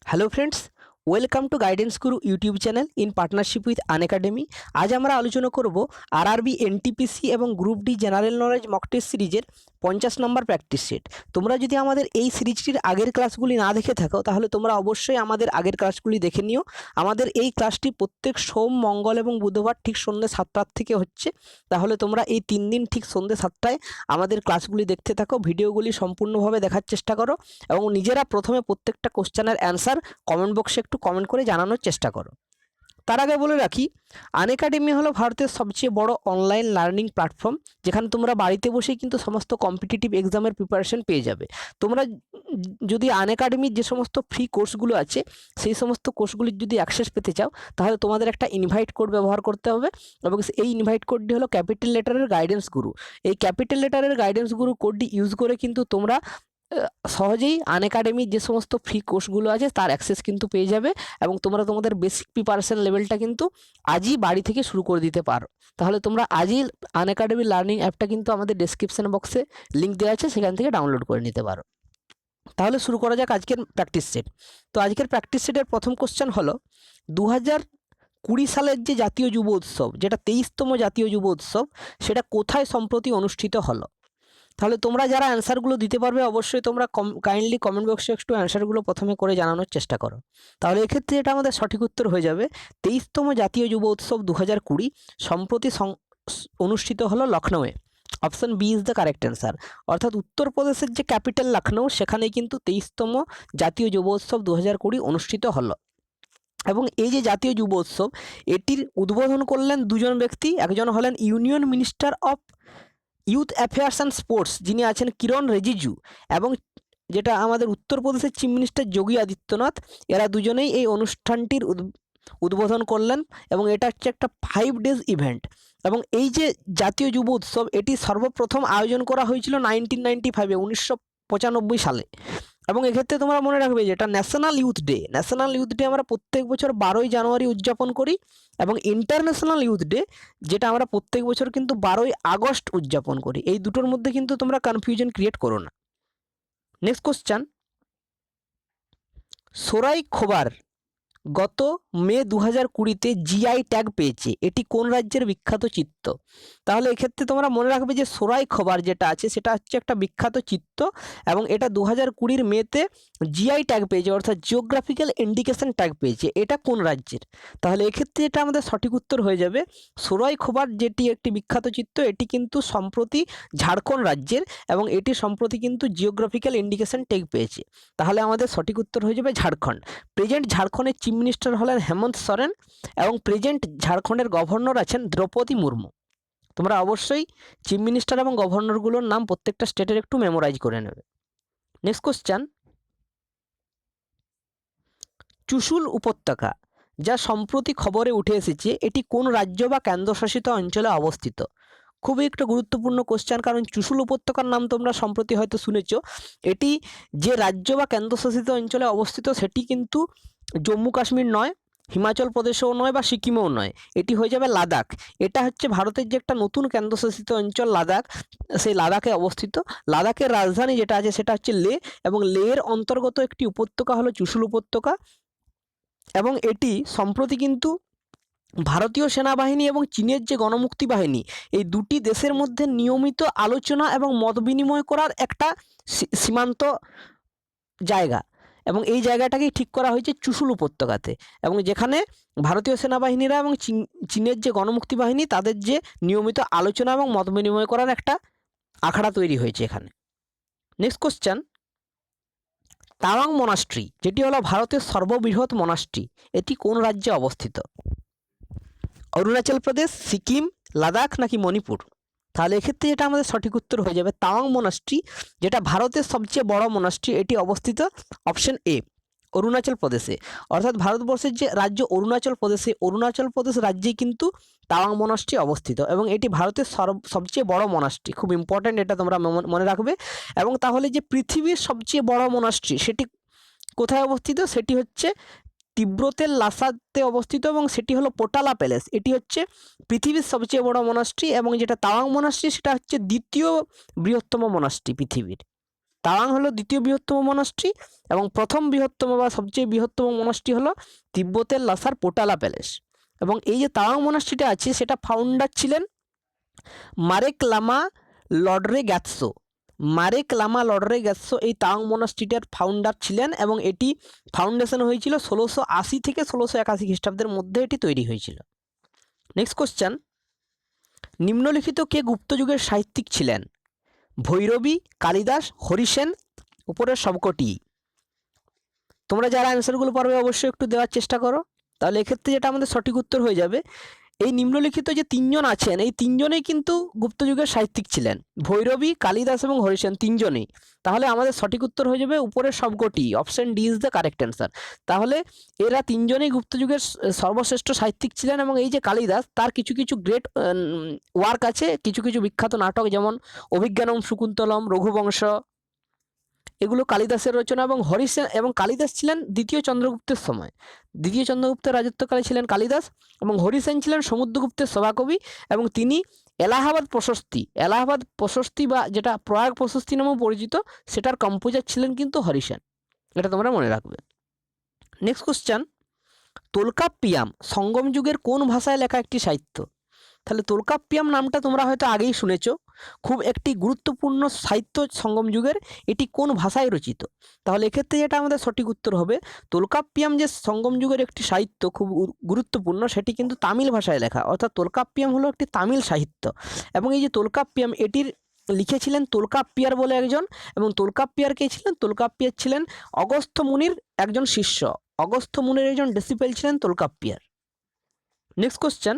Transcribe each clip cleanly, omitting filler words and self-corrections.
Hello friends, welcome to guidance Guru YouTube channel in partnership with Unacademy. আজ আমরা আলোচনা করব আরআরবি, এনটিপিসি এবং group D general knowledge mock test সিরিজের 50 নম্বর practice set. তোমরা যদি আমাদের এই সিরিজটির আগের ক্লাসগুলি না দেখে থাকো তাহলে তোমরা অবশ্যই আমাদের আগের ক্লাসগুলি দেখে নিও। আমাদের এই ক্লাসটি প্রত্যেক সোম, মঙ্গল এবং বুধবার ঠিক সন্ধ্যে 7টার থেকে হচ্ছে। তাহলে তোমরা এই 3 দিন ঠিক সন্ধ্যে 7টায় আমাদের ক্লাসগুলি দেখতে থাকো, ভিডিওগুলি সম্পূর্ণভাবে দেখার চেষ্টা করো এবং নিজেরা প্রথমে প্রত্যেকটা কোশ্চেনের অ্যান্সার কমেন্ট বক্সে একটু কমেন্ট করে জানানোর চেষ্টা করো। তার আগে বলে রাখি, আনএকাডেমি হলো ভারতের সবচেয়ে বড় অনলাইন লার্নিং প্ল্যাটফর্ম, যেখানে তোমরা বাড়িতে বসেই কিন্তু সমস্ত কম্পিটিটিভ এক্সামের প্রিপারেশন পেয়ে যাবে। তোমরা যদি আনএকাডেমির যে সমস্ত ফ্রি কোর্সগুলো আছে সেই সমস্ত কোর্সগুলির যদি অ্যাক্সেস পেতে চাও তাহলে তোমাদের একটা ইনভাইট কোড ব্যবহার করতে হবে এবং এই ইনভাইট কোডটি হলো ক্যাপিটাল লেটারের গাইডেন্স গুরু। এই ক্যাপিটাল লেটারের গাইডেন্স গুরু কোডটি ইউজ করে কিন্তু তোমরা সহজেই আনএকাডেমির যে সমস্ত ফ্রি কোর্সগুলো আছে তার অ্যাক্সেস কিন্তু পেয়ে যাবে এবং তোমরা তোমাদের বেসিক প্রিপারেশন লেভেলটা কিন্তু আজই বাড়ি থেকে শুরু করে দিতে পারো। তাহলে তোমরা আজই আনএকাডেমি লার্নিং অ্যাপটা কিন্তু আমাদের ডেসক্রিপশন বক্সে লিঙ্ক দেওয়া আছে, সেখান থেকে ডাউনলোড করে নিতে পারো। তাহলে শুরু করা যাক আজকের প্র্যাকটিস সেট। তো আজকের প্র্যাকটিস সেটের প্রথম কোশ্চেন হলো 2020 সালের যে জাতীয় যুব উৎসব, যেটা 23তম জাতীয় যুব উৎসব, সেটা কোথায় সম্প্রতি অনুষ্ঠিত হলো? তাহলে তোমরা যারা অ্যান্সারগুলো দিতে পারবে অবশ্যই তোমরা কাইন্ডলি কমেন্ট বক্সে একটু অ্যান্সারগুলো প্রথমে করে জানানোর চেষ্টা করো। তাহলে এক্ষেত্রে এটা আমাদের সঠিক উত্তর হয়ে যাবে 23তম জাতীয় যুব উৎসব 2020 সম্প্রতি অনুষ্ঠিত হলো লখনৌয়ে। Option B is the correct answer. অর্থাৎ উত্তরপ্রদেশের যে ক্যাপিটাল লখনৌ, সেখানেই কিন্তু 23তম জাতীয় যুব উৎসব 2020 অনুষ্ঠিত হলো। এবং এই যে জাতীয় যুব উৎসব, এটির উদ্বোধন করলেন দুজন ব্যক্তি। একজন হলেন union minister of youth affairs and sports, যিনি আছেন কিরণ রিজিজু, এবং যেটা আমাদের উত্তরপ্রদেশের চিফ মিনিস্টার যোগী আদিত্যনাথ। এরা দুজনেই এই অনুষ্ঠানটির উদ্বোধন করলেন এবং এটা হচ্ছে একটা 5 ডেজ ইভেন্ট। এবং এই যে জাতীয় যুব উৎসব, এটি সর্বপ্রথম আয়োজন করা হয়েছিল 1995 সালে। এবং এক্ষেত্রে তোমরা মনে রাখবে যে এটা national youth day. National youth day আমরা প্রত্যেক বছর 12ই জানুয়ারি উদযাপন করি এবং ইন্টারন্যাশনাল ইউথ ডে যেটা আমরা প্রত্যেক বছর কিন্তু 12ই আগস্ট উদযাপন করি। এই দুটোর মধ্যে কিন্তু তোমরা কনফিউশন ক্রিয়েট করো না। নেক্সট কোশ্চেন, সোরাই খোবার গত মে 2020-তে জিআই ট্যাগ পেয়েছে, এটি কোন রাজ্যের বিখ্যাত চিত্র? তাহলে এক্ষেত্রে তোমরা মনে রাখবে যে সোরাই খবর যেটা আছে সেটা হচ্ছে একটা বিখ্যাত চিত্র এবং এটা 2020 মেতে জিআই ট্যাগ পেয়েছে, অর্থাৎ জিওগ্রাফিক্যাল ইন্ডিকেশন ট্যাগ পেয়েছে। এটা কোন রাজ্যের? তাহলে এক্ষেত্রে এটা আমাদের সঠিক উত্তর হয়ে যাবে সোরাই খবর, যেটি একটি বিখ্যাত চিত্র, এটি কিন্তু সম্প্রতি ঝাড়খণ্ড রাজ্যের এবং এটি সম্প্রতি কিন্তু জিওগ্রাফিক্যাল ইন্ডিকেশন ট্যাগ পেয়েছে। তাহলে আমাদের সঠিক উত্তর হয়ে যাবে ঝাড়খণ্ড। প্রেজেন্ট ঝাড়খণ্ডের চিফ মিনিস্টার হলেন হেমন্ত সোরেন এবং প্রেজেন্ট ঝাড়খণ্ডের গভর্নর আছেন দ্রৌপদী মুর্মু। তোমরা অবশ্যই চিফ মিনিস্টার এবং গভর্নরগুলোর নাম প্রত্যেকটা স্টেটের একটু মেমোরাইজ করে নেবে। নেক্সট কোশ্চেন, চুশুল উপত্যকা যা সম্প্রতি খবরে উঠে এসেছে, এটি কোন রাজ্য বা কেন্দ্রশাসিত অঞ্চলে অবস্থিত? খুবই একটা গুরুত্বপূর্ণ কোশ্চেন, কারণ চুশুল উপত্যকার নাম তোমরা সম্প্রতি হয়তো শুনেছ। এটি যে রাজ্য বা কেন্দ্রশাসিত অঞ্চলে অবস্থিত সেটি কিন্তু জম্মু কাশ্মীর নয়, হিমাচল প্রদেশও নয় বা সিকিমও নয়, এটি হয়ে যাবে লাদাখ। এটা হচ্ছে ভারতের যে একটা নতুন কেন্দ্রশাসিত অঞ্চল লাদাখ, সেই লাদাখে অবস্থিত। লাদাখের রাজধানী যেটা আছে সেটা হচ্ছে লে এবং লের অন্তর্গত একটি উপত্যকা হলো চুশুল উপত্যকা। এবং এটি সম্প্রতি কিন্তু ভারতীয় সেনাবাহিনী এবং চীনের যে গণমুক্তি বাহিনী, এই দুটি দেশের মধ্যে নিয়মিত আলোচনা এবং মত বিনিময় করার একটা সীমান্ত জায়গা এবং এই জায়গাটাকেই ঠিক করা হয়েছে চুশুল উপত্যকাতে, এবং যেখানে ভারতীয় সেনাবাহিনীরা এবং চীনের যে গণমুক্তি বাহিনী তাদের যে নিয়মিত আলোচনা এবং মত বিনিময় করার একটা আখড়া তৈরি হয়েছে এখানে। নেক্সট কোশ্চেন, তাওয়াং মনাস্ট্রি যেটি হলো ভারতের সর্ববৃহৎ মনাস্ট্রি, এটি কোন রাজ্যে অবস্থিত? অরুণাচল প্রদেশ, সিকিম, লাদাখ নাকি মণিপুর? তাহলে এক্ষেত্রে এটা আমাদের সঠিক উত্তর হয়ে যাবে তাওয়াং মনাস্ট্রি, যেটা ভারতের সবচেয়ে বড় মনাস্ট্রি। এটি অবস্থিত অপশন এ, অরুণাচল প্রদেশে। অর্থাৎ ভারতবর্ষের যে রাজ্য অরুণাচল প্রদেশে, অরুণাচল প্রদেশ রাজ্যেই কিন্তু তাওয়াং মনাস্ট্রি অবস্থিত এবং এটি ভারতের সবচেয়ে বড় মনাস্ট্রি। খুব ইম্পর্ট্যান্ট, এটা তোমরা মনে রাখবে। এবং তাহলে যে পৃথিবীর সবচেয়ে বড় মনাস্ট্রি সেটি কোথায় অবস্থিত? সেটি হচ্ছে তিব্বতের লাসাতে অবস্থিত এবং সেটি হলো পোটালা প্যালেস। এটি হচ্ছে পৃথিবীর সবচেয়ে বড় মনাস্ট্রি এবং যেটা তাওয়াং মনাস্ট্রি সেটা হচ্ছে দ্বিতীয় বৃহত্তম মনাস্ট্রি পৃথিবীর। তাওয়াং হলো দ্বিতীয় বৃহত্তম মনাস্ট্রি এবং প্রথম বৃহত্তম বা সবচেয়ে বৃহত্তম মনাস্ট্রি হলো তিব্বতের লাসার পোটালা প্যালেস। এবং এই যে তাওয়াং মনাস্ট্রিটা আছে সেটা ফাউন্ডার ছিলেন মারেক লামা লর্ডরে গ্যাৎসো। মারেক লামা লর্ডরে গ্যাৎসো এই তাওয়াং মনাস্ট্রিটার ফাউন্ডার ছিলেন এবং এটি ফাউন্ডেশন হয়েছিল 1680 থেকে 1681 খ্রিস্টাব্দের মধ্যে এটি তৈরি হয়েছিল। নেক্সট কোশ্চেন, নিম্নলিখিত কে গুপ্ত যুগের সাহিত্যিক ছিলেন? ভৈরবী, কালিদাস, হরিসেন, উপরের সবকটি। তোমরা যারা অ্যান্সারগুলো পারবে অবশ্যই একটু দেওয়ার চেষ্টা করো, তাহলে এক্ষেত্রে যেটা আমাদের সঠিক উত্তর হয়ে যাবে, এই নিম্নলিখিত যে তিনজন আছেন এই তিনজনেই কিন্তু গুপ্ত যুগের সাহিত্যিক ছিলেন, ভৈরবী, কালিদাস এবং হরিসেন তিনজনেই। তাহলে আমাদের সঠিক উত্তর হয়ে যাবে উপরের সবকটি, option D is the correct answer. তাহলে এরা তিনজনেই গুপ্ত যুগের সর্বশ্রেষ্ঠ সাহিত্যিক ছিলেন এবং এই যে কালিদাস তার কিছু কিছু গ্রেট ওয়ার্ক আছে, কিছু কিছু বিখ্যাত নাটক যেমন অভিজ্ঞানম শকুন্তলম, রঘুবংশ, এগুলো কালিদাসের রচনা। এবং হরিসেন এবং কালিদাস ছিলেন দ্বিতীয় চন্দ্রগুপ্তের সময়, দ্বিতীয় চন্দ্রগুপ্তের রাজত্বকালে ছিলেন কালিদাস, এবং হরিসেন ছিলেন সমুদ্রগুপ্তের সভাকবি এবং তিনি এলাহাবাদ প্রশস্তি বা যেটা প্রয়াগ প্রশস্তি নামেও পরিচিত সেটার কম্পোজার ছিলেন কিন্তু হরিসেন, এটা তোমরা মনে রাখবে। নেক্সট কোশ্চেন, তোলকাপ্পিয়াম সঙ্গম যুগের কোন ভাষায় লেখা একটি সাহিত্য? তাহলে তোলকাপ্পিয়াম নামটা তোমরা হয়তো আগেই শুনেছো, খুব একটি গুরুত্বপূর্ণ সাহিত্য সঙ্গম যুগের, এটি কোন ভাষায় রচিত? তাহলে এক্ষেত্রে যেটা আমাদের সঠিক উত্তর হবে, তোলকাপ্পিয়াম যে সঙ্গম যুগের একটি সাহিত্য খুব গুরুত্বপূর্ণ, সেটি কিন্তু তামিল ভাষায় লেখা, অর্থাৎ তোলকাপ্পিয়াম হলো একটি তামিল সাহিত্য। এবং এই যে তোলকাপ্পিয়াম এটির লিখেছিলেন তোলকাপ্পিয়ার বলে একজন, এবং তোলকাপ্পিয়ার কে ছিলেন? তোলকাপ্পিয়ার ছিলেন অগস্ত্য মুনির একজন শিষ্য, অগস্ত্য মুনির একজন ডিসিপল ছিলেন তোলকাপ্পিয়ার। নেক্সট কোশ্চেন,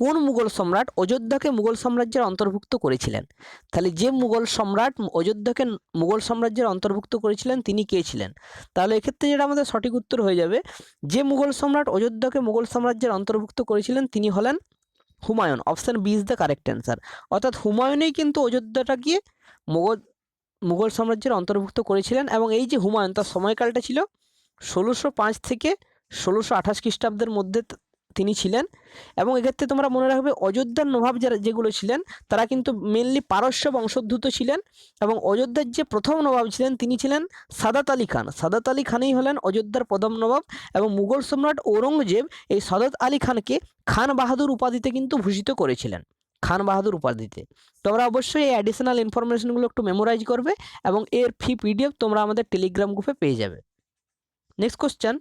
কোন মুঘল সম্রাট অযোধ্যাকে মুঘল সাম্রাজ্যের অন্তর্ভুক্ত করেছিলেন? তাহলে যে মুঘল সম্রাট অযোধ্যাকে মুঘল সাম্রাজ্যের অন্তর্ভুক্ত করেছিলেন তিনি কে ছিলেন? তাহলে এক্ষেত্রে যেটা আমাদের সঠিক উত্তর হয়ে যাবে, যে মুঘল সম্রাট অযোধ্যাকে মুঘল সাম্রাজ্যের অন্তর্ভুক্ত করেছিলেন তিনি হলেন Humayun, option B is the correct answer. অর্থাৎ হুমায়ুনই কিন্তু অযোধ্যাটাকে মুঘল সাম্রাজ্যের অন্তর্ভুক্ত করেছিলেন। এবং এই যে হুমায়ুন, তার সময়কালটা ছিল 1605 থেকে 1628 খ্রিস্টাব্দের মধ্যে তিনি ছিলেন। এবং এক্ষেত্রে তোমরা মনে রাখবে অযোধ্যার নবাব যারা যেগুলো ছিলেন তারা কিন্তু মেনলি পারস্য বংশোদ্ভূত ছিলেন, এবং অযোধ্যার যে প্রথম নবাব ছিলেন তিনি ছিলেন সাদাত আলী খান। সাদাত আলী খানই হলেন অযোধ্যার প্রথম নবাব, এবং মুঘল সম্রাট ঔরঙ্গজেব এই সাদাত আলী খানকে খান বাহাদুর উপাধিতে কিন্তু ভূষিত করেছিলেন, খান বাহাদুর উপাধিতে। তোমরা অবশ্যই এই অ্যাডিশনাল ইনফরমেশনগুলো একটু মেমোরাইজ করবে এবং এর ফ্রি পিডিএফ তোমরা আমাদের টেলিগ্রাম গ্রুপে পেয়ে যাবে। নেক্সট কোশ্চেন,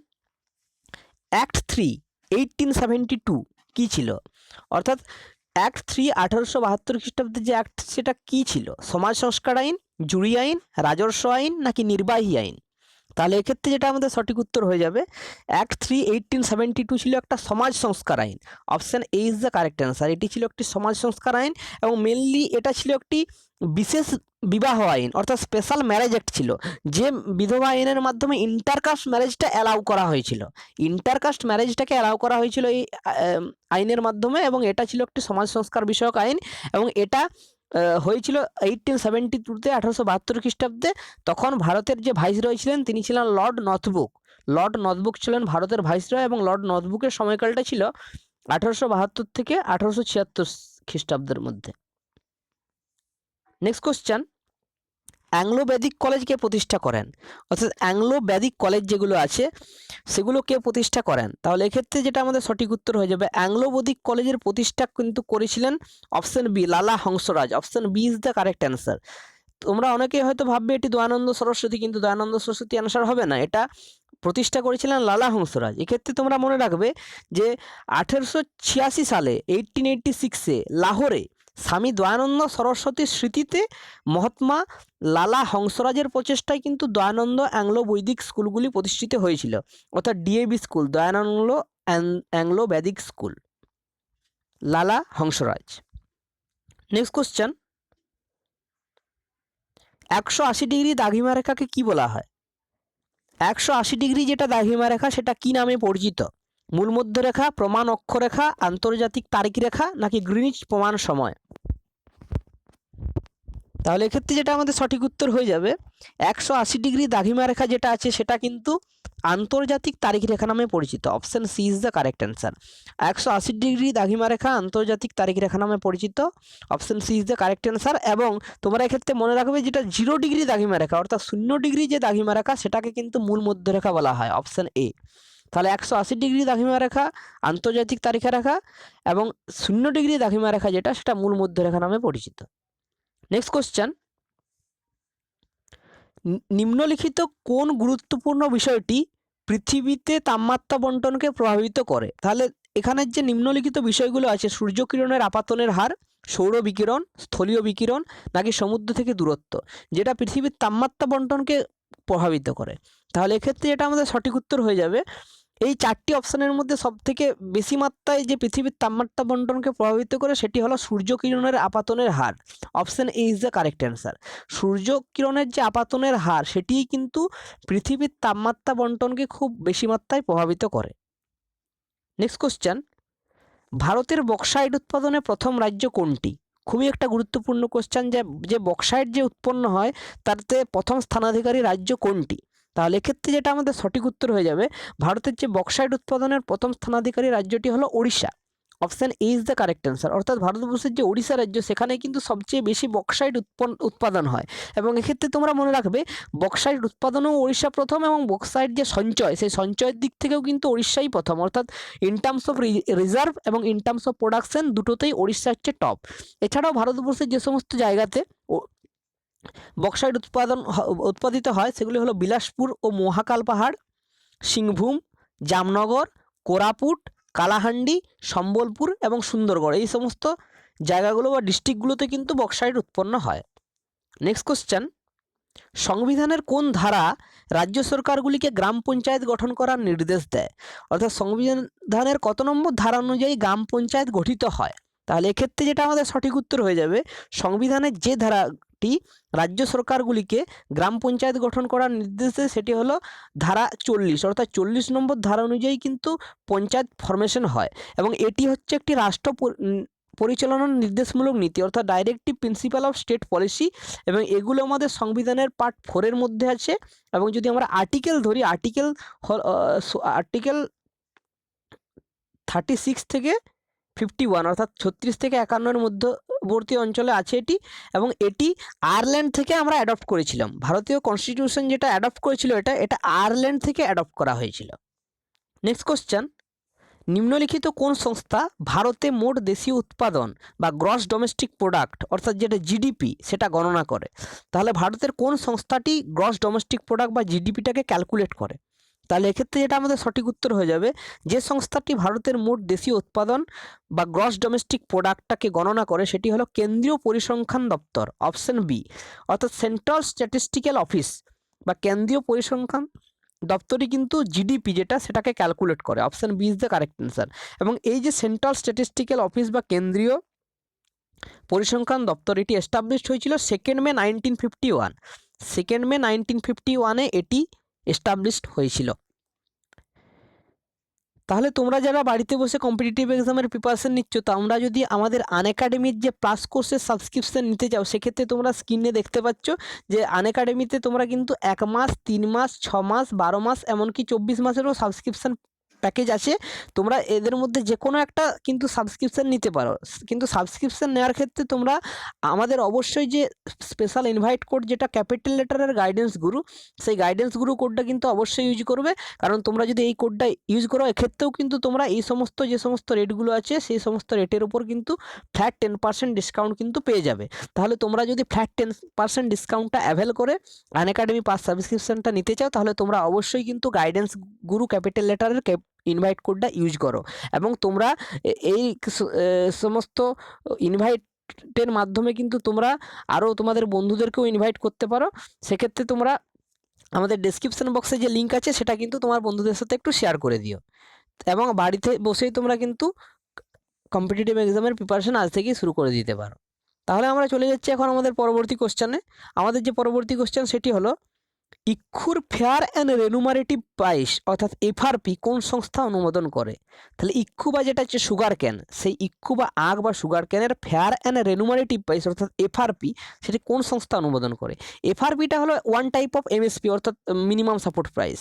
অ্যাক্ট 3 1872 কী ছিল? অর্থাৎ অ্যাক্ট 3 1872 খ্রিস্টাব্দে যে অ্যাক্ট সেটা কী ছিল? সমাজ সংস্কার আইন, জুরি আইন, রাজস্ব আইন নাকি নির্বাহী আইন? তাহলে এক্ষেত্রে যেটা আমাদের সঠিক উত্তর হয়ে যাবে, অ্যাক্ট 3 1872 ছিল একটা সমাজ সংস্কার আইন, option A is the correct answer. এটি ছিল একটি সমাজ সংস্কার আইন এবং মেনলি এটা ছিল একটি বিশেষ বিবাহ আইন, অর্থাৎ স্পেশাল ম্যারেজ অ্যাক্ট ছিল, যে বিধবা আইনের মাধ্যমে ইন্টারকাস্ট ম্যারেজটা অ্যালাউ করা হয়েছিল, ইন্টারকাস্ট ম্যারেজটাকে অ্যালাউ করা হয়েছিল এই আইনের মাধ্যমে। এবং এটা ছিল একটি সমাজ সংস্কার বিষয়ক আইন, এবং এটা হয়েছিল 1872-তে 1872 খ্রিস্টাব্দে। তখন ভারতের যে ভাইসরয় ছিলেন তিনি ছিলেন লর্ড নর্থব্রুক। লর্ড নর্থব্রুক ছিলেন ভারতের ভাইসরয়, এবং লর্ড নর্থব্রুকের সময়কালটা ছিল 1872 থেকে 1876 খ্রিস্টাব্দের মধ্যে। নেক্সট কোশ্চেন, অ্যাংলো বৈদিক কলেজ কে প্রতিষ্ঠা করেন? অর্থাৎ অ্যাংলো বৈদিক কলেজ যেগুলো আছে সেগুলো কে প্রতিষ্ঠা করেন? তাহলে এক্ষেত্রে যেটা আমাদের সঠিক উত্তর হয়ে যাবে, অ্যাংলো বৈদিক কলেজের প্রতিষ্ঠা কিন্তু করেছিলেন option B Lala Hansraj, option B is the correct answer. তোমরা অনেকেই হয়তো ভাববে এটি দয়ানন্দ সরস্বতী, কিন্তু দয়ানন্দ সরস্বতী অ্যান্সার হবে না, এটা প্রতিষ্ঠা করেছিলেন লালা হংসরাজ। এক্ষেত্রে তোমরা মনে রাখবে যে 1886 সালে 1886-এ লাহোরে স্বামী দয়ানন্দ সরস্বতীর স্মৃতিতে মহাত্মা লালা হংসরাজের প্রচেষ্টায় কিন্তু দয়ানন্দ অ্যাংলো বৈদিক স্কুলগুলি প্রতিষ্ঠিত হয়েছিল, অর্থাৎ ডিএবি স্কুল, দয়ানন্দ অ্যাংলো বৈদিক স্কুল, লালা হংসরাজ। নেক্সট কোশ্চেন, 180 ডিগ্রি দ্রাঘিমা রেখাকে কি বলা হয়? 180 ডিগ্রি যেটা দ্রাঘিমা রেখা সেটা কি নামে পরিচিত? মূল মধ্যরেখা, প্রমাণ অক্ষরেখা, আন্তর্জাতিক তারিখ রেখা নাকি গ্রিনিচ প্রমাণ সময়? তাহলে এক্ষেত্রে যেটা আমাদের সঠিক উত্তর হয়ে যাবে, 180 ডিগ্রি দ্রাঘিমা রেখা যেটা আছে সেটা কিন্তু আন্তর্জাতিক তারিখ রেখা নামে পরিচিত? Option C is the correct answer. 180 degree দ্রাঘিমা রেখা আন্তর্জাতিক তারিখ রেখা নামে পরিচিত। Option C is the correct answer. এবং তোমরা এক্ষেত্রে মনে রাখবে যেটা 0 ডিগ্রি দ্রাঘিমা রেখা অর্থাৎ 0 ডিগ্রি যে দ্রাঘিমা রেখা সেটাকে কিন্তু মূল মধ্যরেখা বলা হয়, অপশন এ। তাহলে 180 ডিগ্রি দ্রাঘিমা রেখা আন্তর্জাতিক তারিখা রেখা এবং 0 ডিগ্রি দ্রাঘিমা রেখা যেটা সেটা মূল মধ্যরেখা নামে পরিচিত। নেক্সট কোশ্চেন, নিম্নলিখিত কোন গুরুত্বপূর্ণ বিষয়টি পৃথিবীতে তাপমাত্রা বন্টনকে প্রভাবিত করে? তাহলে এখানের যে নিম্নলিখিত বিষয়গুলো আছে, সূর্যকিরণের আপাতনের হার, সৌর বিকিরণ, স্থলীয় বিকিরণ নাকি সমুদ্র থেকে দূরত্ব, যেটা পৃথিবীর তাপমাত্রা বন্টনকে প্রভাবিত করে। তাহলে এক্ষেত্রে এটা আমাদের সঠিক উত্তর হয়ে যাবে এই 4টি অপশানের মধ্যে সবথেকে বেশি মাত্রায় যে পৃথিবীর তাপমাত্রা বন্টনকে প্রভাবিত করে সেটি হলো সূর্যকিরণের আপাতনের হার। Option A is the correct answer. সূর্যকিরণের যে আপাতনের হার সেটিই কিন্তু পৃথিবীর তাপমাত্রা বন্টনকে খুব বেশি মাত্রায় প্রভাবিত করে। নেক্সট কোশ্চেন, ভারতের বক্সাইট উৎপাদনে প্রথম রাজ্য কোনটি? খুবই একটা গুরুত্বপূর্ণ কোশ্চেন, যে বক্সাইট যে উৎপন্ন হয় তাতে প্রথম স্থানাধিকারী রাজ্য কোনটি? তাহলে এক্ষেত্রে যেটা আমাদের সঠিক উত্তর হয়ে যাবে, ভারতের যে বক্সাইট উৎপাদনের প্রথম স্থানাধিকারী রাজ্যটি হলো Odisha. Option A is the correct answer. অর্থাৎ ভারতবর্ষের যে ওড়িশা রাজ্য সেখানে কিন্তু সবচেয়ে বেশি বক্সাইট উৎপাদন হয়। এবং এক্ষেত্রে তোমরা মনে রাখবে বক্সাইট উৎপাদনেও ওড়িশা প্রথম এবং বক্সাইট যে সঞ্চয় সেই সঞ্চয়ের দিক থেকেও কিন্তু ওড়িশাই প্রথম। অর্থাৎ ইন টার্মস অফ রিজার্ভ এবং ইন টার্মস অফ প্রোডাকশন দুটোতেই ওড়িশা হচ্ছে টপ। এছাড়াও ভারতবর্ষের যে সমস্ত জায়গাতে বক্সাইট উৎপাদিত হয় সেগুলি হলো বিলাসপুর ও মহাকাল পাহাড়, সিংভূম, জামনগর, কোরাপুট, কালাহান্ডি, সম্বলপুর এবং সুন্দরগড়, এই সমস্ত জায়গাগুলো বা ডিস্ট্রিক্টগুলোতে কিন্তু বক্সাইট উৎপন্ন হয়। নেক্সট কোশ্চেন, সংবিধানের কোন ধারা রাজ্য সরকারগুলিকে গ্রাম পঞ্চায়েত গঠন করার নির্দেশ দেয়? অর্থাৎ সংবিধানের কত নম্বর ধারা অনুযায়ী গ্রাম পঞ্চায়েত গঠিত হয়? তাহলে এক্ষেত্রে যেটা আমাদের সঠিক উত্তর হয়ে যাবে, সংবিধানের যে ধারাটি রাজ্য সরকারগুলিকে গ্রাম পঞ্চায়েত গঠন করার নির্দেশ দেয় সেটি হলো ধারা 40। অর্থাৎ 40 নম্বর ধারা অনুযায়ী কিন্তু পঞ্চায়েত ফরমেশন হয় এবং এটি হচ্ছে একটি রাষ্ট্র পরিচালনার নির্দেশমূলক নীতি অর্থাৎ directive principle of state policy. এবং এগুলো আমাদের সংবিধানের পার্ট 4-এর মধ্যে আছে। এবং যদি আমরা আর্টিকেল ধরি, আর্টিকেল 36 থেকে 51 অর্থাৎ 36 থেকে 51-এর মধ্যবর্তী অঞ্চলে আছে এটি। এবং এটি আয়ারল্যান্ড থেকে আমরা অ্যাডপ্ট করেছিলাম। ভারতীয় কনস্টিটিউশন যেটা অ্যাডপ্ট করেছিল এটা আয়ারল্যান্ড থেকে অ্যাডপ্ট করা হয়েছিল। নেক্সট কোশ্চেন, নিম্নলিখিত কোন সংস্থা ভারতে মোট দেশীয় উৎপাদন বা গ্রস ডোমেস্টিক প্রোডাক্ট অর্থাৎ যেটা জিডিপি সেটা গণনা করে? তাহলে ভারতের কোন সংস্থাটি গ্রস ডোমেস্টিক প্রোডাক্ট বা জিডিপিটাকে ক্যালকুলেট করে? তাহলে এক্ষেত্রে যেটা আমাদের সঠিক উত্তর হয়ে যাবে, যে সংস্থাটি ভারতের মোট দেশীয় উৎপাদন বা গ্রস ডোমেস্টিক প্রোডাক্টটাকে গণনা করে সেটি হলো কেন্দ্রীয় পরিসংখ্যান দপ্তর। অপশন বি, অর্থাৎ সেন্ট্রাল স্ট্যাটিস্টিক্যাল অফিস বা কেন্দ্রীয় পরিসংখ্যান দপ্তরই কিন্তু জিডিপি যেটা সেটাকে ক্যালকুলেট করে। Option B is the correct answer. এবং এই যে সেন্ট্রাল স্ট্যাটিস্টিক্যাল অফিস বা কেন্দ্রীয় পরিসংখ্যান দপ্তর এটি এস্টাবলিশড হয়েছিল 2 মে 1951। 2 মে 1951-এ এটি এস্টাবলিশড হয়েছিল। তাহলে তোমরা যারা বাড়িতে বসে কম্পিটিটিভ এক্সামের প্রিপারেশন নিচ্ছ, তোমরা যদি আমাদের আনএকাডেমির যে প্লাস কোর্সের সাবস্ক্রিপশন নিতে চাও সেক্ষেত্রে তোমরা স্ক্রিনে দেখতে পাচ্ছ যে আনএকাডেমিতে তোমরা কিন্তু 1 মাস, 3 মাস, 6 মাস, 12 মাস এমনকি 24 মাসেরও সাবস্ক্রিপশন প্যাকেজ আছে। তোমরা এদের মধ্যে যে কোনো একটা কিন্তু সাবস্ক্রিপশন নিতে পারো। কিন্তু সাবস্ক্রিপশন নেওয়ার ক্ষেত্রে তোমরা আমাদের অবশ্যই যে স্পেশাল ইনভাইট কোড যেটা ক্যাপিটাল লেটারের গাইডেন্স গুরু, সেই গাইডেন্স গুরু কোডটা কিন্তু অবশ্যই ইউজ করবে। কারণ তোমরা যদি এই কোডটা ইউজ করো এক্ষেত্রেও কিন্তু তোমরা এই সমস্ত যে সমস্ত রেটগুলো আছে সেই সমস্ত রেটের উপর কিন্তু ফ্ল্যাট 10% ডিসকাউন্ট কিন্তু পেয়ে যাবে। তাহলে তোমরা যদি ফ্ল্যাট 10% ডিসকাউন্টটা অ্যাভেল করে আনএকাডেমি পাস সাবস্ক্রিপশনটা নিতে চাও তাহলে তোমরা অবশ্যই কিন্তু গাইডেন্স গুরু ক্যাপিটাল লেটারের ইনভাইট কোডটা ইউজ করো। এবং তোমরা এই সমস্ত ইনভাইটের মাধ্যমে কিন্তু তোমরা আরও তোমাদের বন্ধুদেরকেও ইনভাইট করতে পারো। সেক্ষেত্রে তোমরা আমাদের ডেসক্রিপশন বক্সে যে লিঙ্ক আছে সেটা কিন্তু তোমার বন্ধুদের সাথে একটু শেয়ার করে দিও। এবং বাড়িতে বসেই তোমরা কিন্তু কম্পিটিটিভ এক্সামের প্রিপারেশন আজ থেকেই শুরু করে দিতে পারো। তাহলে আমরা চলে যাচ্ছি এখন আমাদের পরবর্তী কোশ্চেনে। আমাদের যে পরবর্তী কোশ্চেন সেটি হলো ইক্ষুর ফেয়ার অ্যান্ড রেনুমারেটিভ প্রাইস অর্থাৎ এফআরপি কোন সংস্থা অনুমোদন করে? তাহলে ইক্ষু বা যেটা হচ্ছে সুগার ক্যান, সেই ইক্ষু বা আখ বা সুগার ক্যানের ফেয়ার অ্যান্ড রেনুমারেটিভ প্রাইস অর্থাৎ এফআরপি সেটি কোন সংস্থা অনুমোদন করে? এফআরপিটা হলো ওয়ান টাইপ অফ এমএসপি অর্থাৎ মিনিমাম সাপোর্ট প্রাইস।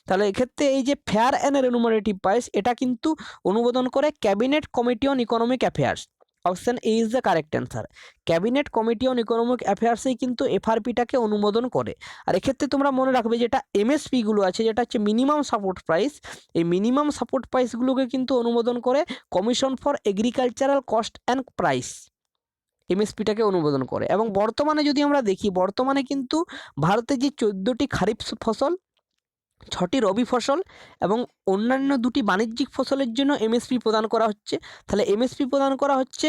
তাহলে এক্ষেত্রে এই যে ফেয়ার অ্যান্ড রেনুমারেটিভ প্রাইস এটা কিন্তু অনুমোদন করে cabinet committee on economic affairs. Option A is the correct answer. Cabinet committee on economic অ্যাফেয়ার্সেই কিন্তু এফআরপিটাকে অনুমোদন করে। আর এক্ষেত্রে তোমরা মনে রাখবে যেটা এমএসপিগুলো আছে যেটা হচ্ছে মিনিমাম সাপোর্ট প্রাইস, এই মিনিমাম সাপোর্ট প্রাইসগুলোকে কিন্তু অনুমোদন করে commission for agricultural cost and price, এমএসপিটাকে অনুমোদন করে। এবং বর্তমানে যদি আমরা দেখি, বর্তমানে কিন্তু ভারতে যে 14টি খারিফ ফসল, 6টি রবি ফসল এবং অন্যান্য 2টি বাণিজ্যিক ফসলের জন্য এমএসপি প্রদান করা হচ্ছে। তাহলে এমএসপি প্রদান করা হচ্ছে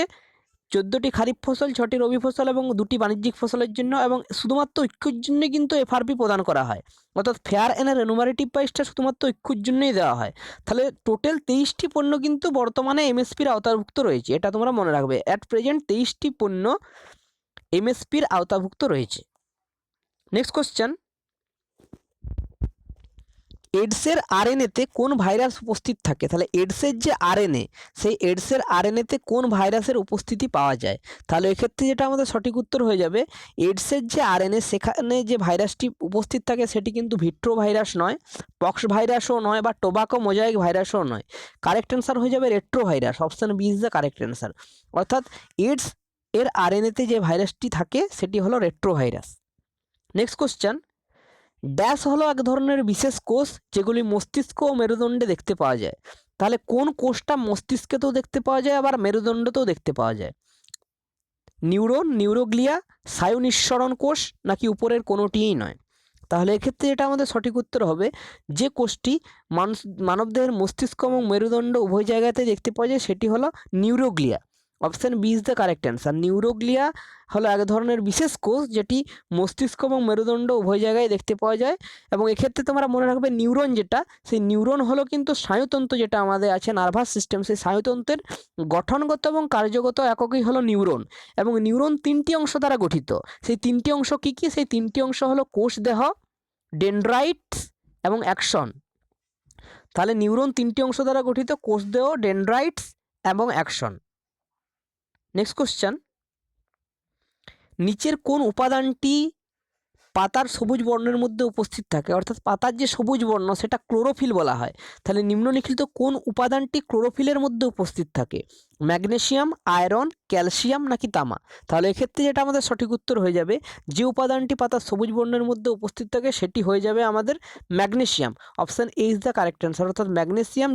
14টি খারিফ ফসল, 6টি রবি ফসল এবং 2টি বাণিজ্যিক ফসলের জন্য, এবং শুধুমাত্র ইক্ষুর জন্য কিন্তু এফআরপি প্রদান করা হয়। অর্থাৎ ফেয়ার অ্যান্ড রেনুমারেটিভ প্রাইসটা শুধুমাত্র ইক্ষুর জন্যই দেওয়া হয়। তাহলে টোটাল 23টি পণ্য কিন্তু বর্তমানে এমএসপির আওতাভুক্ত রয়েছে, এটা তোমরা মনে রাখবে। অ্যাট প্রেজেন্ট 23টি পণ্য এমএসপির আওতাভুক্ত রয়েছে। নেক্সট কোশ্চেন, এডসের আরএনএতে কোন ভাইরাস উপস্থিত থাকে? তাহলে এডসের যে আরএনএ, সেই এডসের আরএনএতে কোন ভাইরাসের উপস্থিতি পাওয়া যায়? তাহলে এক্ষেত্রে যেটা আমাদের সঠিক উত্তর হয়ে যাবে, এডসের যে আরএনএ সেখানে যে ভাইরাসটি উপস্থিত থাকে সেটি কিন্তু ভিট্রো ভাইরাস নয়, পক্স ভাইরাসও নয়, বা টোবাকো মোজাইক ভাইরাসও নয়। কারেক্ট অ্যান্সার হয়ে যাবে retrovirus. Option B is the correct answer. অর্থাৎ এডস এর আরএনএতে যে ভাইরাসটি থাকে সেটি হলো retrovirus. Next question, dash হলো এক ধরনের বিশেষ কোষ যেগুলি মস্তিষ্ক ও মেরুদণ্ডে দেখতে পাওয়া যায়। তাহলে কোন কোষটা মস্তিষ্কেতেও দেখতে পাওয়া যায় আবার মেরুদণ্ডতেও দেখতে পাওয়া যায়? নিউরন, নিউরোগ্লিয়া, স্নায়ু নিঃসরণ কোষ, নাকি উপরের কোনোটিই নয়? তাহলে এক্ষেত্রে এটা আমাদের সঠিক উত্তর হবে, যে কোষটি মানবদেহের মস্তিষ্ক এবং মেরুদণ্ড উভয় জায়গাতে দেখতে পাওয়া যায় সেটি হলো neuroglia. Option B is the correct answer. Neuroglia হলো এক ধরনের বিশেষ কোষ যেটি মস্তিষ্ক এবং মেরুদণ্ড উভয় জায়গায় দেখতে পাওয়া যায়। এবং এক্ষেত্রে তোমরা মনে রাখবে নিউরন যেটা, সেই নিউরন হলো কিন্তু স্নায়ুতন্ত্র যেটা আমাদের আছে নার্ভাস সিস্টেম, সেই স্নায়ুতন্ত্রের গঠনগত এবং কার্যগত এককই হলো নিউরন। এবং নিউরন 3টি অংশ দ্বারা গঠিত। সেই 3টি অংশ কী কী? সেই 3টি অংশ হলো কোষ দেহ, ডেনড্রাইটস এবং অ্যাকশন। তাহলে নিউরন 3টি অংশ দ্বারা গঠিত, কোষ দেহ, ডেনড্রাইটস এবং অ্যাকশন। নেক্সট কোশ্চেন, নিচের কোন উপাদানটি পাতার সবুজ বর্ণের মধ্যে উপস্থিত থাকে? অর্থাৎ পাতার যে সবুজ বর্ণ সেটা ক্লোরোফিল বলা হয়। তাহলে নিম্নলিখিত কোন উপাদানটি ক্লোরোফিলের মধ্যে উপস্থিত থাকে? ম্যাগনেসিয়াম, আয়রন, ক্যালসিয়াম, নাকি তামা? তাহলে এক্ষেত্রে যেটা আমাদের সঠিক উত্তর হয়ে যাবে, যে উপাদানটি পাতার সবুজ বর্ণের মধ্যে উপস্থিত থাকে সেটি হয়ে যাবে আমাদের magnesium. Option A is the correct answer. অর্থাৎ ম্যাগনেসিয়াম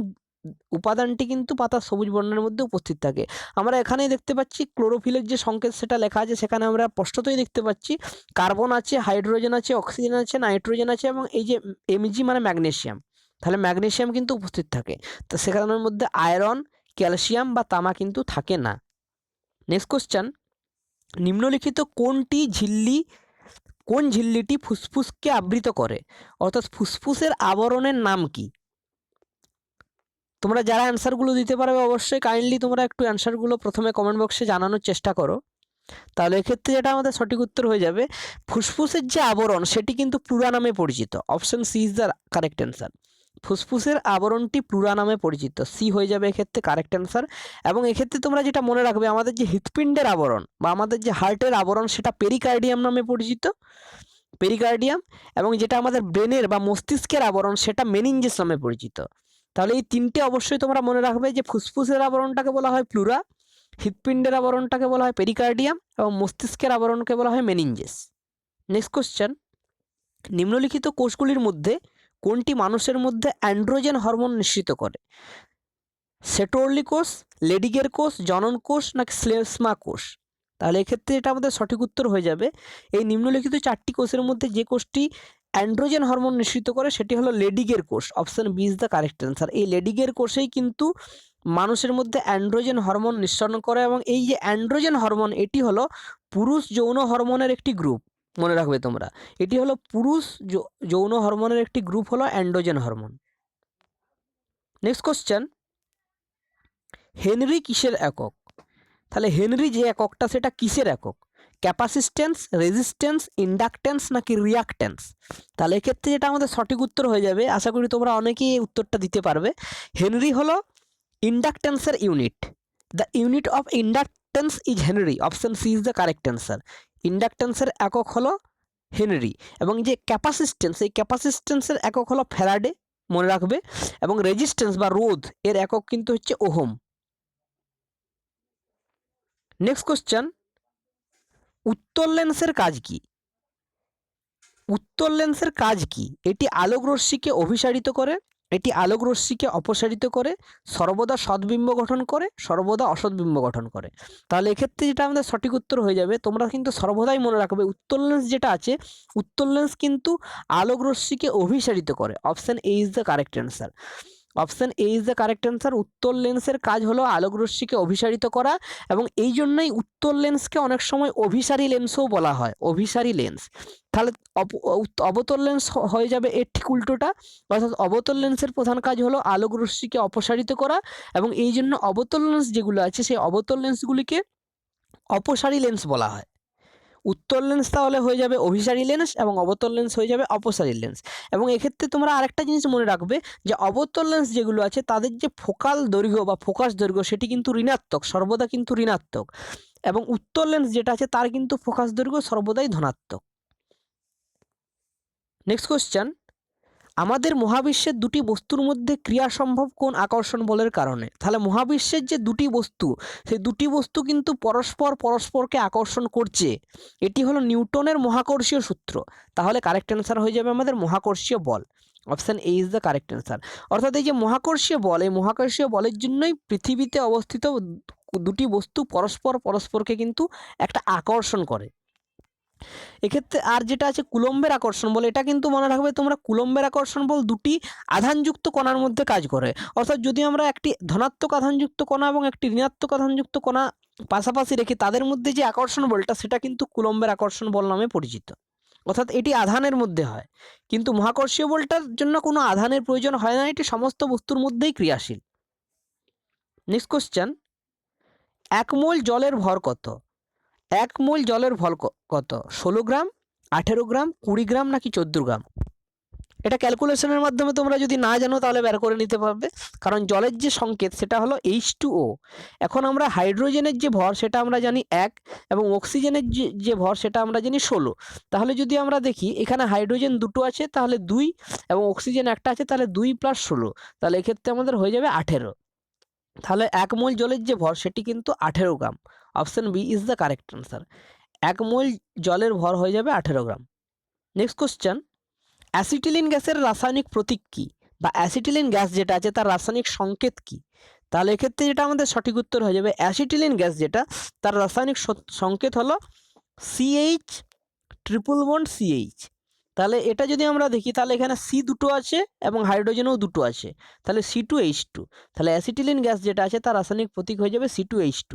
উপাদানটি কিন্তু পাতার সবুজ বর্ণের মধ্যে উপস্থিত থাকে। আমরা এখানেই দেখতে পাচ্ছি ক্লোরোফিলের যে সংকেত সেটা লেখা আছে, সেখানে আমরা স্পষ্টতই দেখতে পাচ্ছি কার্বন আছে, হাইড্রোজেন আছে, অক্সিজেন আছে, নাইট্রোজেন আছে এবং এই যে এমজি মানে ম্যাগনেসিয়াম। তাহলে ম্যাগনেসিয়াম কিন্তু উপস্থিত থাকে, তো সেখানের মধ্যে আয়রন, ক্যালসিয়াম বা তামা কিন্তু থাকে না। নেক্সট কোশ্চেন, নিম্নলিখিত কোন ঝিল্লিটি ফুসফুসকে আবৃত করে? অর্থাৎ ফুসফুসের আবরণের নাম কি? তোমরা যারা অ্যান্সারগুলো দিতে পারবে অবশ্যই কাইন্ডলি তোমরা একটু অ্যান্সারগুলো প্রথমে কমেন্ট বক্সে জানানোর চেষ্টা করো। তাহলে এক্ষেত্রে যেটা আমাদের সঠিক উত্তর হয়ে যাবে, ফুসফুসের যে আবরণ সেটি কিন্তু প্লুরা নামে পরিচিত। Option C is the correct answer. ফুসফুসের আবরণটি প্লুরা নামে পরিচিত, সি হয়ে যাবে এক্ষেত্রে কারেক্ট অ্যান্সার। এবং এক্ষেত্রে তোমরা যেটা মনে রাখবে, আমাদের যে হৃৎপিণ্ডের আবরণ বা আমাদের যে হার্টের আবরণ সেটা পেরিকার্ডিয়াম নামে পরিচিত, পেরিকার্ডিয়াম। এবং যেটা আমাদের ব্রেনের বা মস্তিষ্কের আবরণ সেটা মেনিনজেস নামে পরিচিত। তাহলে এই 3টে অবশ্যই তোমরা মনে রাখবে যে ফুসফুসের আবরণটাকে বলা হয় প্লুরা, হৃৎপিণ্ডের আবরণটাকে বলা হয় পেরিকার্ডিয়াম এবং মস্তিষ্কের আবরণকে বলা হয় মেনিনজেস। নেক্সট কোশ্চেন, নিম্নলিখিত কোষগুলির মধ্যে কোনটি মানুষের মধ্যে অ্যান্ড্রোজেন হরমোন নিঃসৃত করে? সেটোরলি কোষ, লেডিগের কোষ, জনন কোষ, নাকি শ্লেষ্মা কোষ? তাহলে এক্ষেত্রে এটা আমাদের সঠিক উত্তর হয়ে যাবে, এই নিম্নলিখিত 4টি কোষের মধ্যে যে কোষটি অ্যান্ড্রোজেন হরমোন নিঃসৃত করে সেটি হলো লেডিগের কোষ। Option B is the correct answer. এই লেডিগের কোষেই কিন্তু মানুষের মধ্যে অ্যান্ড্রোজেন হরমোন নিঃসরণ করে। এবং এই যে অ্যান্ড্রোজেন হরমোন এটি হলো পুরুষ যৌন হরমোনের একটি গ্রুপ, মনে রাখবে তোমরা, এটি হলো পুরুষ যৌন হরমোনের একটি গ্রুপ হলো androgen hormone. Next question, Henry কিসের একক? তাহলে হেনরি যে এককটা সেটা কিসের একক? ক্যাপাসিট্যান্স, রেজিস্ট্যান্স, ইন্ডাকট্যান্স নাকি রিয়াকট্যান্স? তাহলে এক্ষেত্রে যেটা আমাদের সঠিক উত্তর হয়ে যাবে, আশা করি তোমরা অনেকেই এই উত্তরটা দিতে পারবে। হেনরি হলো ইন্ডাকট্যান্সের unit. The unit of inductance is henry. Option C is the correct answer. ইন্ডাকট্যান্সের একক হলো হেনরি, এবং যে ক্যাপাসিট্যান্স, এই ক্যাপাসিট্যান্সের একক হলো ফ্যারাডে, মনে রাখবে। এবং রেজিস্ট্যান্স বা রোধ, এর একক কিন্তু হচ্ছে ওহম। নেক্সট কোশ্চেন, উত্তল লেন্সের কাজ কি? উত্তল লেন্সের কাজ কি? এটি আলোক রশ্মিকে অভিসারিত করে, এটি আলোক রশ্মিকে অপসারিত করে, সর্বদা সদ্বিম্ব গঠন করে, সর্বদা অসদ্বিম্ব গঠন করে। তাহলে এক্ষেত্রে যেটা আমাদের সঠিক উত্তর হয়ে যাবে, তোমরা কিন্তু সর্বদাই মনে রাখবে উত্তল লেন্স যেটা আছে, উত্তল লেন্স কিন্তু আলোক রশ্মিকে অভিসারিত করে। Option A is the correct answer. Option A is the correct answer. উত্তল লেন্সের কাজ হলো আলোক রশ্মিকে অভিসারিত করা, এবং এই জন্যই উত্তল লেন্সকে অনেক সময় অভিসারী লেন্সও বলা হয়, অভিসারী লেন্স। তাহলে অবতল লেন্স হয়ে যাবে এর ঠিক উল্টোটা, অর্থাৎ অবতল লেন্সের প্রধান কাজ হলো আলোক রশ্মিকে অপসারিত করা, এবং এই জন্য অবতল লেন্স যেগুলো আছে সেই অবতল লেন্সগুলিকে অপসারী লেন্স বলা হয়। উত্তল লেন্স তাহলে হয়ে যাবে অভিসারী লেন্স, এবং অবতল লেন্স হয়ে যাবে অপসারী লেন্স। এবং এক্ষেত্রে তোমরা আরেকটা জিনিস মনে রাখবে যে অবতল লেন্স যেগুলো আছে তাদের যে ফোকাল দৈর্ঘ্য বা ফোকাস দৈর্ঘ্য সেটি কিন্তু ঋণাত্মক, সর্বদা কিন্তু ঋণাত্মক, এবং উত্তল লেন্স যেটা আছে তার কিন্তু ফোকাস দৈর্ঘ্য সর্বদাই ধনাত্মক। নেক্সট কোশ্চেন, আমাদের মহাবিশ্বের দুটি বস্তুর মধ্যে ক্রিয়া সম্ভব কোন আকর্ষণ বলের কারণে? তাহলে মহাবিশ্বের যে দুটি বস্তু, সেই দুটি বস্তু কিন্তু পরস্পরকে আকর্ষণ করছে, এটি হলো নিউটনের মহাকর্ষীয় সূত্র। তাহলে কারেক্ট অ্যান্সার হয়ে যাবে আমাদের মহাকর্ষীয় বল। Option A is the correct answer. অর্থাৎ এই যে মহাকর্ষীয় বল, এই মহাকর্ষীয় বলের জন্যই পৃথিবীতে অবস্থিত দুটি বস্তু পরস্পরকে কিন্তু একটা আকর্ষণ করে। এক্ষেত্রে আর যেটা আছে কুলম্বের আকর্ষণ বল, এটা কিন্তু মনে রাখবে তোমরা, কুলম্বের আকর্ষণ বল দুটি আধানযুক্ত কণার মধ্যে কাজ করে। অর্থাৎ যদি আমরা একটি ধনাত্মক আধানযুক্ত কণা এবং একটি ঋণাত্মক আধানযুক্ত কণা পাশাপাশি রেখে তাদের মধ্যে যে আকর্ষণ বলটা, সেটা কিন্তু কুলম্বের আকর্ষণ বল নামে পরিচিত। অর্থাৎ এটি আধানের মধ্যে হয়, কিন্তু মহাকর্ষীয় বলটার জন্য কোনো আধানের প্রয়োজন হয় না, এটি সমস্ত বস্তুর মধ্যেই ক্রিয়াশীল। নেক্সট কোশ্চেন, 1 মোল জলের ভর কত? 1 মোল জলের ভর কত? 16 গ্রাম, 18 গ্রাম, 20 গ্রাম নাকি 14 গ্রাম? এটা ক্যালকুলেশনের মাধ্যমে তোমরা যদি না জানো তাহলে বের করে নিতে পারবে, কারণ জলের যে সংকেত সেটা হলো H2O। এখন আমরা হাইড্রোজেনের যে ভর সেটা আমরা জানি 1, এবং অক্সিজেনের যে ভর সেটা আমরা জানি 16। তাহলে যদি আমরা দেখি এখানে হাইড্রোজেন দুটো আছে তাহলে 2, এবং অক্সিজেন একটা আছে তাহলে 2 + 16, তাহলে এক্ষেত্রে আমাদের হয়ে যাবে 18। তাহলে 1 মোল জলের যে ভর সেটি কিন্তু 18 gram. Option B is the correct answer. 1 mole জলের ভর হয়ে যাবে 18 গ্রাম। নেক্সট কোশ্চেন, অ্যাসিটিলিন গ্যাসের রাসায়নিক প্রতীক কী, বা অ্যাসিটিলিন গ্যাস যেটা আছে তার রাসায়নিক সংকেত কী? তাহলে এক্ষেত্রে যেটা আমাদের সঠিক উত্তর হয়ে যাবে, অ্যাসিটিলিন গ্যাস যেটা তার রাসায়নিক সংকেত হলো CH ট্রিপল বন্ড CH। তাহলে এটা যদি আমরা দেখি তাহলে এখানে সি দুটো আছে এবং হাইড্রোজেনও দুটো আছে, তাহলে C2H2। তাহলে অ্যাসিটিলিন গ্যাস যেটা আছে তার রাসায়নিক প্রতীক হয়ে যাবে C2H2।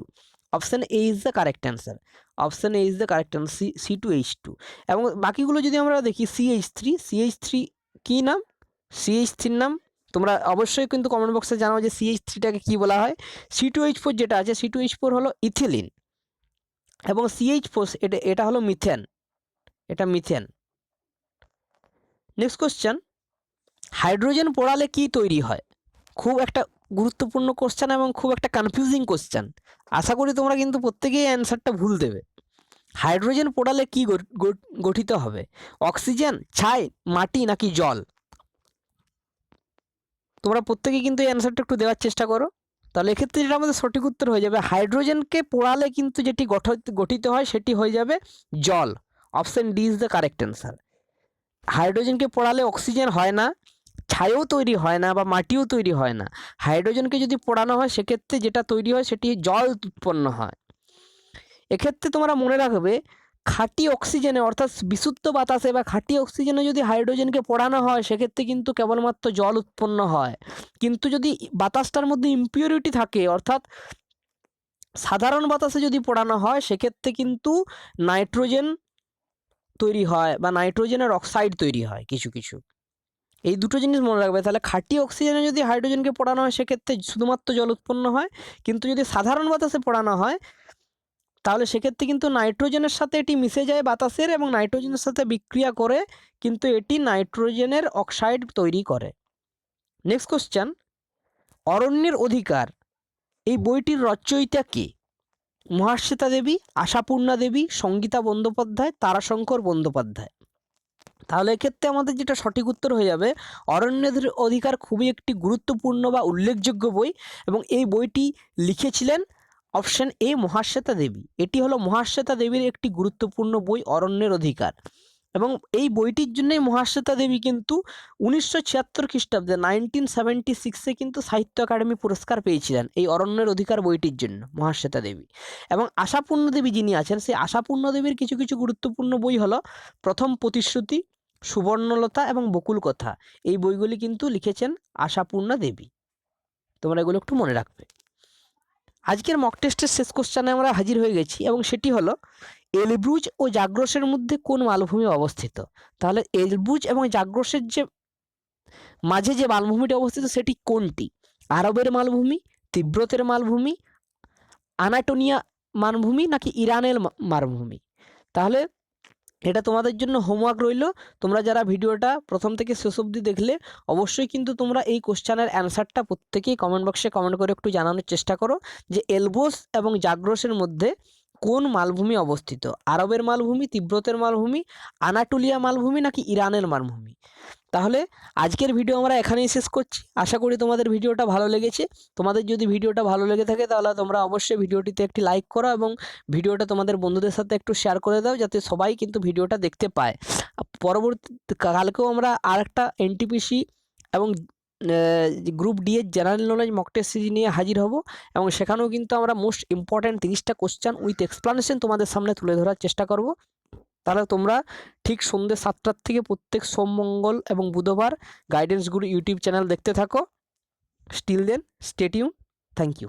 Option A is the correct answer. Option A is the correct answer, C2H2। এবং বাকিগুলো যদি আমরা দেখি CH3 কী নাম? CH3 নাম তোমরা অবশ্যই কিন্তু কমেন্ট বক্সে জানাও যে CH3টাকে কী বলা হয়। C2H4 যেটা আছে, C2H4 হলো ইথিলিন, এবং CH4 এটা হলো মিথেন, এটা মিথেন। নেক্সট কোশ্চেন, হাইড্রোজেন পোড়ালে কি তৈরি হয়? খুব একটা গুরুত্বপূর্ণ কোশ্চেন এবং খুব একটা কনফিউজিং কোশ্চেন। আশা করি তোমরা কিন্তু প্রত্যেকেই অ্যান্সারটা ভুল দেবে। হাইড্রোজেন পোড়ালে কি গঠিত হবে? অক্সিজেন, ছাই, মাটি নাকি জল? তোমরা প্রত্যেকেই কিন্তু এই অ্যান্সারটা একটু দেওয়ার চেষ্টা করো। তাহলে এক্ষেত্রে যেটা আমাদের সঠিক উত্তর হয়ে যাবে, হাইড্রোজেনকে পোড়ালে কিন্তু যেটি গঠিত হয় সেটি হয়ে যাবে জল। Option D is the correct answer. হাইড্রোজেনকে পোড়ালে অক্সিজেন হয় না, ছাইও তৈরি হয় না, বা মাটিও তৈরি হয় না। হাইড্রোজেনকে যদি পোড়ানো হয় সেক্ষেত্রে যেটা তৈরি হয় সেটি জল উৎপন্ন হয়। এক্ষেত্রে তোমরা মনে রাখবে, খাঁটি অক্সিজেনে অর্থাৎ বিশুদ্ধ বাতাসে বা খাঁটি অক্সিজেনে যদি হাইড্রোজেনকে পোড়ানো হয় সেক্ষেত্রে কিন্তু কেবলমাত্র জল উৎপন্ন হয়। কিন্তু যদি বাতাসটার মধ্যে ইমপিউরিটি থাকে, অর্থাৎ সাধারণ বাতাসে যদি পোড়ানো হয় সেক্ষেত্রে কিন্তু নাইট্রোজেন তৈরি হয় বা নাইট্রোজেনের অক্সাইড তৈরি হয় কিছু কিছু। এই দুটো জিনিস মনে রাখবে। তাহলে খাঁটি অক্সিজেনে যদি হাইড্রোজেনকে পোড়ানো হয় সেক্ষেত্রে শুধুমাত্র জল উৎপন্ন হয়, কিন্তু যদি সাধারণ বাতাসে পোড়ানো হয় তাহলে সেক্ষেত্রে কিন্তু নাইট্রোজেনের সাথে এটি মিশে যায় বাতাসের এবং নাইট্রোজেনের সাথে বিক্রিয়া করে কিন্তু এটি নাইট্রোজেনের অক্সাইড তৈরি করে। নেক্সট কোশ্চেন, অরণ্যের অধিকার এই বইটির রচয়িতা কে? মহাশ্বেতা দেবী, আশাপূর্ণা দেবী, সঙ্গীতা বন্দ্যোপাধ্যায়, তারাশঙ্কর বন্দ্যোপাধ্যায়। তাহলে এক্ষেত্রে আমাদের যেটা সঠিক উত্তর হয়ে যাবে, অরণ্যের অধিকার খুবই একটি গুরুত্বপূর্ণ বা উল্লেখযোগ্য বই এবং এই বইটি লিখেছিলেন অপশন এ মহাশ্বেতা দেবী। এটি হলো মহাশ্বেতা দেবীর একটি গুরুত্বপূর্ণ বই অরণ্যের অধিকার এবং এই বইটির জন্যই মহাশ্বেতা দেবী কিন্তু 1976 খ্রিস্টাব্দে 1976 কিন্তু সাহিত্য একাডেমি পুরস্কার পেয়েছিলেন এই অরণ্যের অধিকার বইটির জন্য মহাশ্বেতা দেবী। এবং আশাপূর্ণ দেবী যিনি আছেন, সেই আশাপূর্ণ দেবীর কিছু কিছু গুরুত্বপূর্ণ বই হলো প্রথম প্রতিশ্রুতি, সুবর্ণলতা এবং বকুল কথা। এই বইগুলি কিন্তু লিখেছেন আশাপূর্ণা দেবী। তোমরা এগুলো একটু মনে রাখবে। আজকের মক টেস্টের শেষ কোশ্চেনে আমরা হাজির হয়ে গেছি এবং সেটি হলো এলব্রুজ ও জাগ্রসের মধ্যে কোন মালভূমি অবস্থিত? তাহলে এলব্রুজ এবং জাগ্রসের যে মাঝে যে মালভূমিটি অবস্থিত সেটি কোনটি? আরবের মালভূমি, তিব্বতের মালভূমি, আনাটোলিয়া মালভূমি নাকি ইরানের মালভূমি? তাহলে এটা তোমাদের জন্য হোমওয়ার্ক রইল। তোমরা যারা ভিডিওটা প্রথম থেকে শেষ অবধি দেখলে অবশ্যই কিন্তু তোমরা এই কোশ্চেনের অ্যান্সারটা প্রত্যেকেই কমেন্ট বক্সে কমেন্ট করে একটু জানানোর চেষ্টা করো যে এলব্রুজ এবং জাগ্রসের মধ্যে কোন মালভূমি অবস্থিত? আরবের মালভূমি, তিব্বতের মালভূমি, আনাটোলিয়া মালভূমি নাকি ইরানের মালভূমি? তাহলে আজকের ভিডিও আমরা এখানেই শেষ করছি। আশা করি তোমাদের ভিডিওটা ভালো লেগেছে। তোমাদের যদি ভিডিওটা ভালো লেগে থাকে তাহলে তোমরা অবশ্যই ভিডিওটিতে একটি লাইক করো এবং ভিডিওটা তোমাদের বন্ধুদের সাথে একটু শেয়ার করে দাও যাতে সবাই কিন্তু ভিডিওটা দেখতে পায়। পরবর্তী কালকেও আমরা আরেকটা এনটিপিসি এবং গ্রুপ ডি এর general knowledge mock test series নিয়ে হাজির হব এবং সেখানেও কিন্তু আমরা মোস্ট ইম্পর্ট্যান্ট 30টা কোশ্চেন উইথ এক্সপ্লানেশন তোমাদের সামনে তুলে ধরার চেষ্টা করব। তাহলে তোমরা ঠিক সন্ধ্যে 7টার থেকে প্রত্যেক সোম, মঙ্গল এবং বুধবার গাইডেন্স গুরু ইউটিউব চ্যানেল দেখতে থাকো। Still then, stay tune. Thank you.